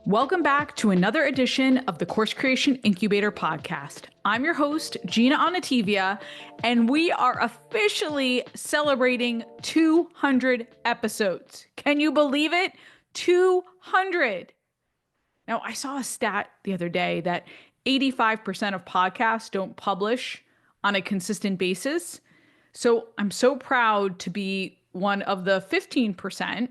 Welcome back to another edition of the Course Creation Incubator podcast. I'm your host, Gina Onativia, and we are officially celebrating 200 episodes. Can you believe it? 200. Now, I saw a stat the other day that 85% of podcasts don't publish on a consistent basis. So I'm so proud to be one of the 15%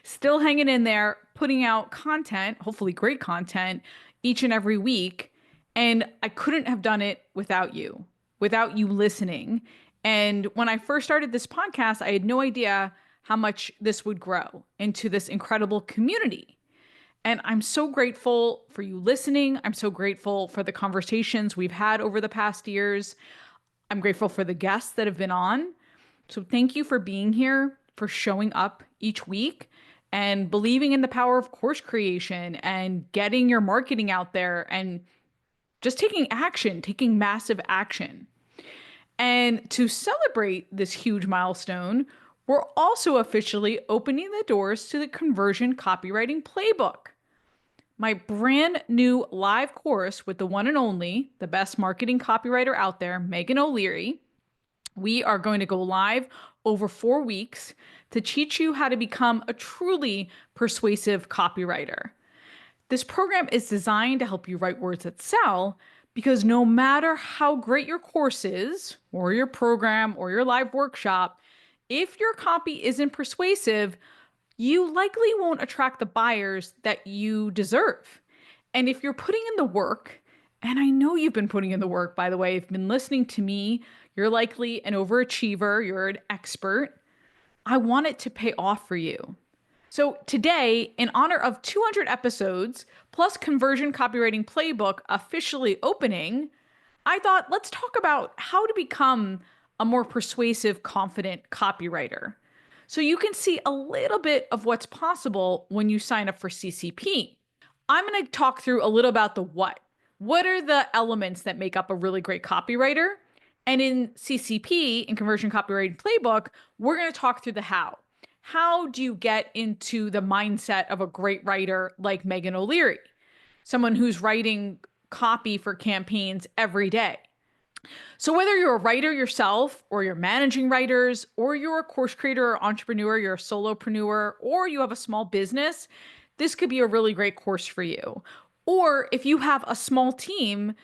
still hanging in there, putting out content, hopefully great content, each and every week. And I couldn't have done it without you listening. And when I first started this podcast, I had no idea how much this would grow into this incredible community. And I'm so grateful for you listening. I'm so grateful for the conversations we've had over the past years. I'm grateful for the guests that have been on. So thank you for being here, for showing up each week and believing in the power of course creation and getting your marketing out there and just taking action, taking massive action. And to celebrate this huge milestone, we're also officially opening the doors to the Conversion Copywriting Playbook, my brand new live course with the one and only, the best marketing copywriter out there, Megan O'Leary. We are going to go live over 4 weeks to teach you how to become a truly persuasive copywriter. This program is designed to help you write words that sell because no matter how great your course is, or your program, or your live workshop, if your copy isn't persuasive, you likely won't attract the buyers that you deserve. And if you're putting in the work, and I know you've been putting in the work, by the way, if you've been listening to me, you're likely an overachiever, you're an expert. I want it to pay off for you. So today, in honor of 200 episodes, plus Conversion Copywriting Playbook officially opening, I thought, let's talk about how to become a more persuasive, confident copywriter. So you can see a little bit of what's possible when you sign up for CCP. I'm going to talk through a little about the what. What are the elements that make up a really great copywriter? And in CCP, in Conversion Copywriting Playbook, we're going to talk through the how. How do you get into the mindset of a great writer like Megan O'Leary, someone who's writing copy for campaigns every day? So whether you're a writer yourself, or you're managing writers, or you're a course creator or entrepreneur, you're a solopreneur, or you have a small business, this could be a really great course for you. Or if you have a small team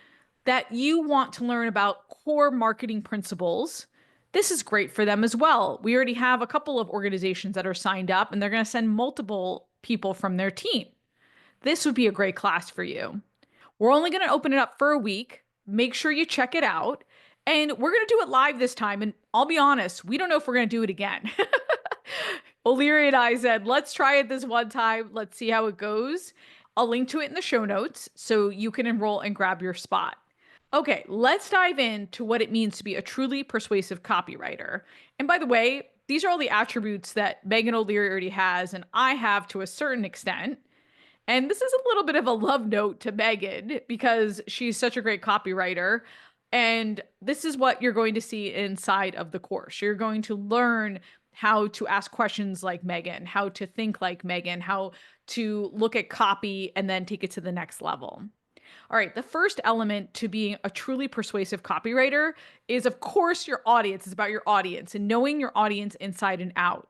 that you want to learn about core marketing principles, this is great for them as well. We already have a couple of organizations that are signed up, and they're going to send multiple people from their team. This would be a great class for you. We're only going to open it up for a week. Make sure you check it out. And we're going to do it live this time. And I'll be honest, we don't know if we're going to do it again. O'Leary and I said, let's try it this one time. Let's see how it goes. I'll link to it in the show notes so you can enroll and grab your spot. Okay, let's dive into what it means to be a truly persuasive copywriter. And by the way, these are all the attributes that Megan O'Leary already has, and I have to a certain extent. And this is a little bit of a love note to Megan because she's such a great copywriter. And this is what you're going to see inside of the course. You're going to learn how to ask questions like Megan, how to think like Megan, how to look at copy and then take it to the next level. All right, the first element to being a truly persuasive copywriter is, of course, your audience. It's about your audience and knowing your audience inside and out.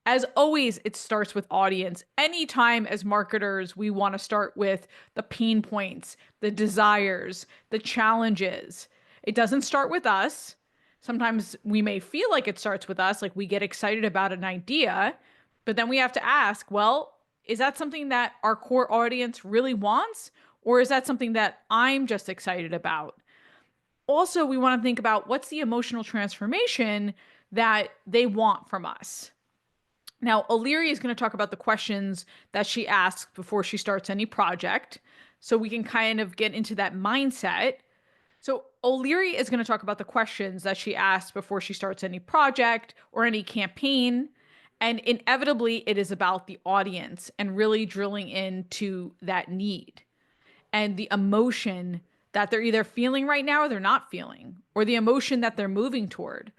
As always, it starts with audience. Anytime as marketers, we want to start with the pain points, the desires, the challenges. It doesn't start with us. Sometimes we may feel like it starts with us, like we get excited about an idea, but then we have to ask, well, is that something that our core audience really wants? Or is that something that I'm just excited about? Also, we want to think about what's the emotional transformation that they want from us. Now, O'Leary is going to talk about the questions that she asks before she starts any project, so we can kind of get into that mindset. So O'Leary is going to talk about the questions that she asks before she starts any project or any campaign. And inevitably, it is about the audience and really drilling into that need and the emotion that they're either feeling right now or they're not feeling, or the emotion that they're moving toward.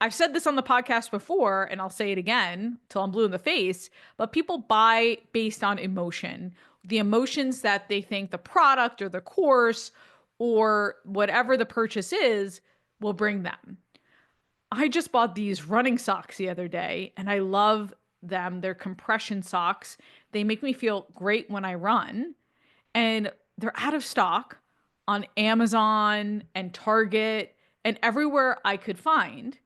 I've said this on the podcast before, and I'll say it again till I'm blue in the face, but people buy based on emotion. The emotions that they think the product or the course or whatever the purchase is will bring them. I just bought these running socks the other day and I love them. They're compression socks. They make me feel great when I run, and they're out of stock on Amazon and Target and everywhere I could find.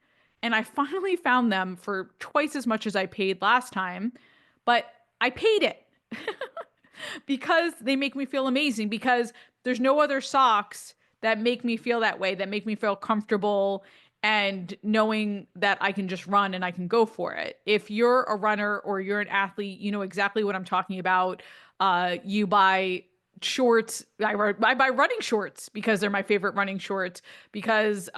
And I finally found them for twice as much as I paid last time, but I paid it because they make me feel amazing, because there's no other socks that make me feel that way, that make me feel comfortable and knowing that I can just run and I can go for it. If you're a runner or you're an athlete, you know exactly what I'm talking about. You buy shorts. I buy running shorts because they're my favorite running shorts, because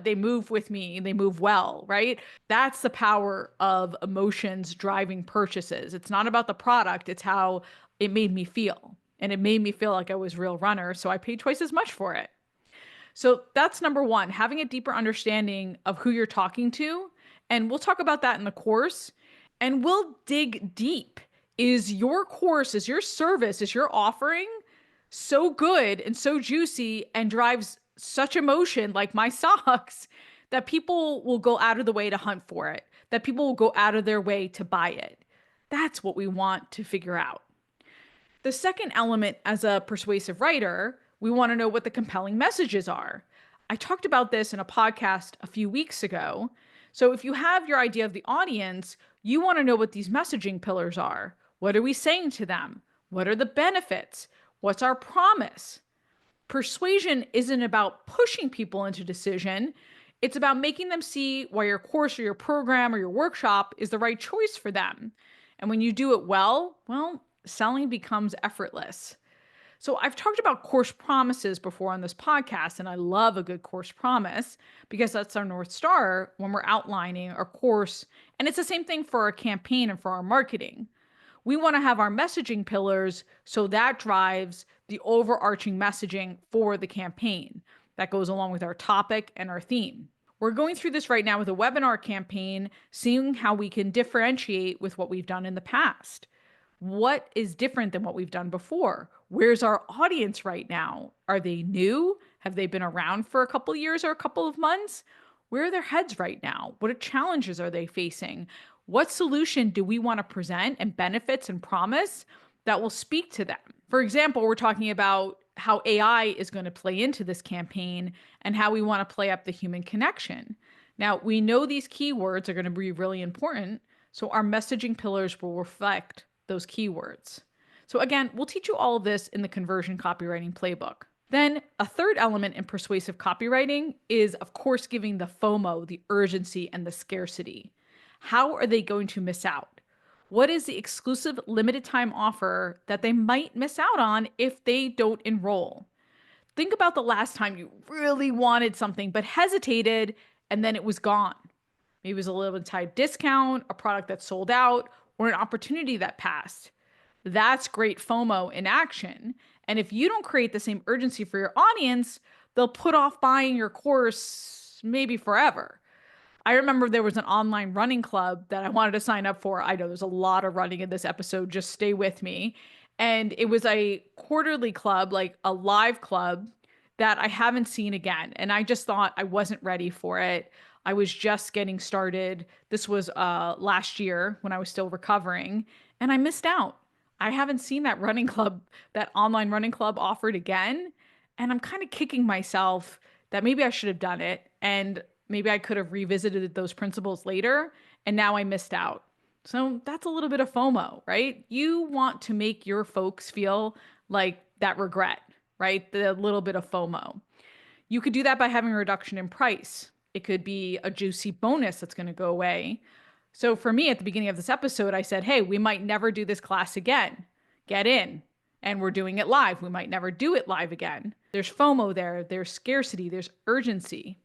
they move with me. They move well, right? That's the power of emotions driving purchases. It's not about the product. It's how it made me feel. And it made me feel like I was a real runner. So I paid twice as much for it. So that's number one, having a deeper understanding of who you're talking to. And we'll talk about that in the course. And we'll dig deep. Is your course, is your service, is your offering so good and so juicy and drives such emotion like my socks that people will go out of the way to hunt for it, that people will go out of their way to buy it? That's what we want to figure out. The second element, as a persuasive writer, we want to know what the compelling messages are. I talked about this in a podcast a few weeks ago. So if you have your idea of the audience, you want to know what these messaging pillars are. What are we saying to them? What are the benefits? What's our promise? Persuasion isn't about pushing people into decision. It's about making them see why your course or your program or your workshop is the right choice for them. And when you do it well, selling becomes effortless. So I've talked about course promises before on this podcast, and I love a good course promise because that's our North Star when we're outlining our course. And it's the same thing for our campaign and for our marketing. We want to have our messaging pillars, so that drives the overarching messaging for the campaign that goes along with our topic and our theme. We're going through this right now with a webinar campaign, seeing how we can differentiate with what we've done in the past. What is different than what we've done before? Where's our audience right now? Are they new? Have they been around for a couple of years or a couple of months? Where are their heads right now? What challenges are they facing? What solution do we want to present, and benefits and promise that will speak to them? For example, we're talking about how AI is going to play into this campaign and how we want to play up the human connection. Now, we know these keywords are going to be really important, so our messaging pillars will reflect those keywords. So again, we'll teach you all of this in the conversion copywriting playbook. Then a third element in persuasive copywriting is, of course, giving the FOMO, the urgency, and the scarcity. How are they going to miss out? What is the exclusive limited time offer that they might miss out on if they don't enroll? Think about the last time you really wanted something but hesitated and then it was gone. Maybe it was a limited time discount, a product that sold out, or an opportunity that passed. That's great FOMO in action. And if you don't create the same urgency for your audience, they'll put off buying your course maybe forever. I remember there was an online running club that I wanted to sign up for. I know there's a lot of running in this episode, just stay with me. And it was a quarterly club, like a live club that I haven't seen again. And I just thought I wasn't ready for it. I was just getting started. This was last year when I was still recovering, and I missed out. I haven't seen that running club, that online running club offered again. And I'm kind of kicking myself that maybe I should have done it. And maybe I could have revisited those principles later. And now I missed out. So that's a little bit of FOMO, right? You want to make your folks feel like that regret, right? The little bit of FOMO. You could do that by having a reduction in price. It could be a juicy bonus that's going to go away. So for me, at the beginning of this episode, I said, hey, we might never do this class again. Get in. And we're doing it live. We might never do it live again. There's FOMO there. There's scarcity. There's urgency.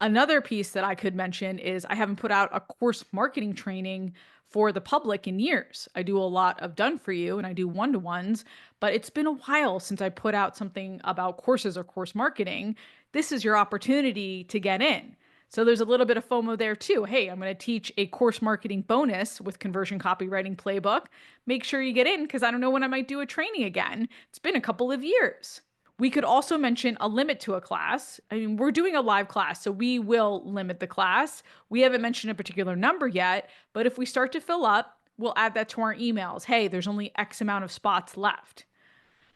Another piece that I could mention is I haven't put out a course marketing training for the public in years. I do a lot of done for you and I do one-to-ones, but it's been a while since I put out something about courses or course marketing. This is your opportunity to get in. So there's a little bit of FOMO there too. Hey, I'm going to teach a course marketing bonus with Conversion Copywriting Playbook. Make sure you get in because I don't know when I might do a training again. It's been a couple of years. We could also mention a limit to a class. I mean, we're doing a live class, so we will limit the class. We haven't mentioned a particular number yet, but if we start to fill up, we'll add that to our emails. Hey, there's only X amount of spots left.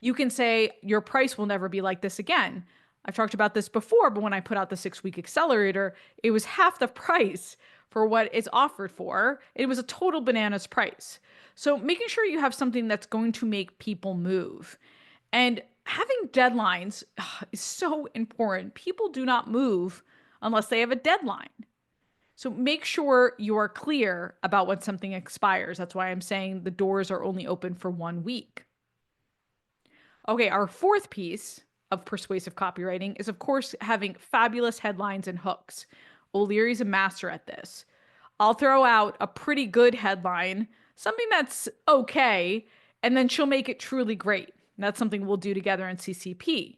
You can say your price will never be like this again. I've talked about this before, but when I put out the 6-week accelerator, it was half the price for what it's offered for. It was a total bananas price. So making sure you have something that's going to make people move. And having deadlines is so important. People do not move unless they have a deadline. So make sure you are clear about when something expires. That's why I'm saying the doors are only open for 1 week. Okay, our fourth piece of persuasive copywriting is, of course, having fabulous headlines and hooks. O'Leary's a master at this. I'll throw out a pretty good headline, something that's okay, and then she'll make it truly great. And that's something we'll do together in CCP.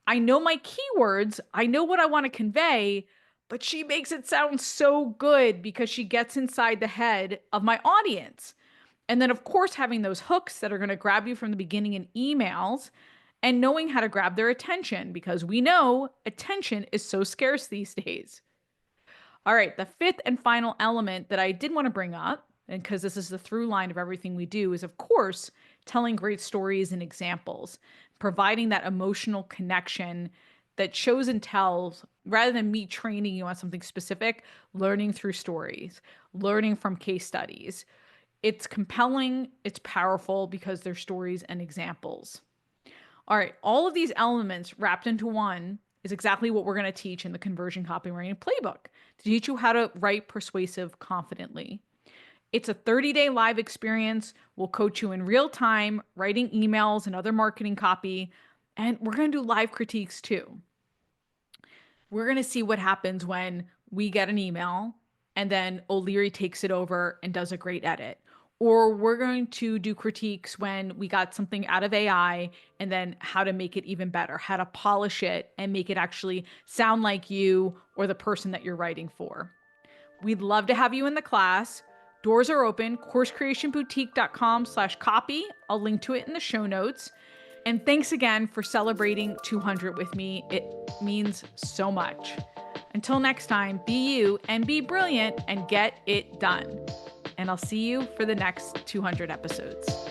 I know my keywords, I know what I want to convey, but she makes it sound so good because she gets inside the head of my audience. And then, of course, having those hooks that are going to grab you from the beginning in emails and knowing how to grab their attention because we know attention is so scarce these days. All right, the fifth and final element that I did want to bring up, and because this is the through line of everything we do, is, of course, telling great stories and examples, providing that emotional connection that shows and tells rather than me training you on something specific, learning through stories, learning from case studies. It's compelling, it's powerful because they're stories and examples. All right, all of these elements wrapped into one is exactly what we're going to teach in the Conversion Copywriting Playbook to teach you how to write persuasive confidently. It's a 30-day live experience. We'll coach you in real time, writing emails and other marketing copy, and we're going to do live critiques too. We're going to see what happens when we get an email and then O'Leary takes it over and does a great edit. Or we're going to do critiques when we got something out of AI and then how to make it even better, how to polish it and make it actually sound like you or the person that you're writing for. We'd love to have you in the class. Doors are open, coursecreationboutique.com/copy. I'll link to it in the show notes. And thanks again for celebrating 200 with me. It means so much. Until next time, be you and be brilliant and get it done. And I'll see you for the next 200 episodes.